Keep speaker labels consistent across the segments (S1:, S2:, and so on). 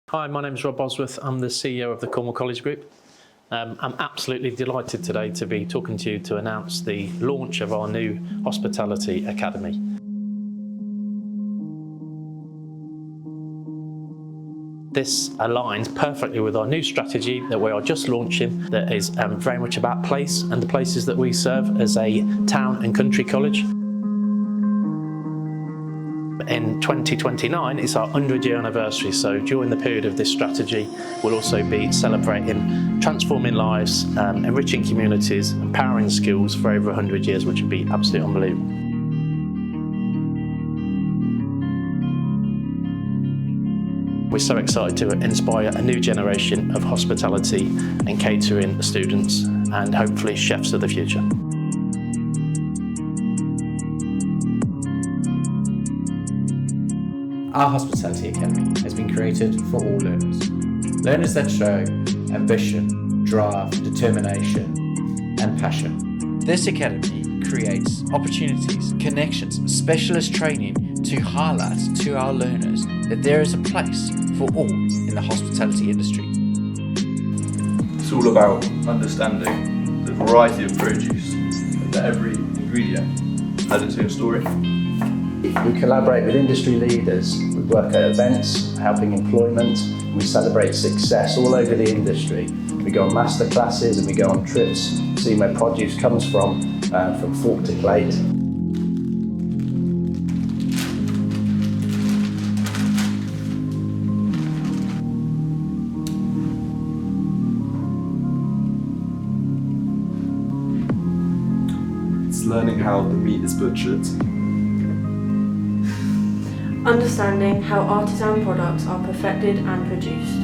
S1: Hi, my name is Rob Bosworth. I'm the CEO of the Cornwall College Group. I'm absolutely delighted today to be talking to you to announce the launch of our new Hospitality Academy. This aligns perfectly with our new strategy that we are just launching that is very much about place and the places that we serve as a town and country college. In 2029 is our 100-year anniversary, so during the period of this strategy we'll also be celebrating transforming lives, enriching communities, empowering skills for over 100 years, which would be absolutely unbelievable. We're so excited to inspire a new generation of hospitality and catering students and hopefully chefs of the future.
S2: Our Hospitality Academy has been created for all learners. Learners that show ambition, drive, determination, and passion. This academy creates opportunities, connections, specialist training to highlight to our learners that there is a place for all in the hospitality industry.
S3: It's all about understanding the variety of produce, and that every ingredient has its own story.
S4: We collaborate with industry leaders, we work at events, helping employment, and we celebrate success all over the industry. We go on master classes and we go on trips, seeing where produce comes from fork to plate.
S3: It's learning how the meat is butchered.
S5: Understanding how artisan products are perfected and produced.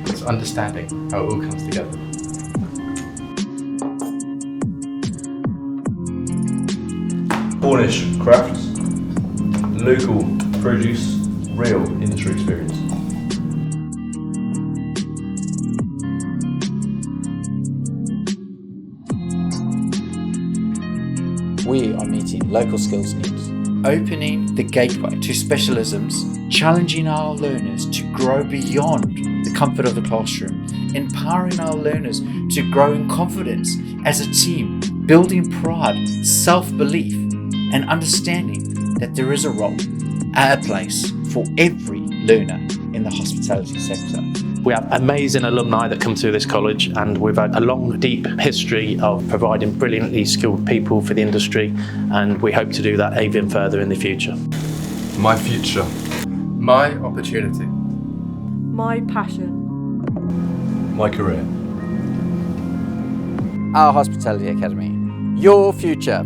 S2: It's understanding how it all comes together.
S3: Cornish crafts, local produce, real industry experience.
S2: We are meeting local skills needs, opening the gateway to specialisms, challenging our learners to grow beyond the comfort of the classroom, empowering our learners to grow in confidence as a team, building pride, self-belief, and understanding that there is a role, a place for every learner in the hospitality sector.
S1: We have amazing alumni that come through this college, and we've had a long, deep history of providing brilliantly skilled people for the industry, and we hope to do that even further in the future.
S3: My future.
S6: My opportunity.
S5: My passion.
S3: My career.
S2: Our Hospitality Academy, your future.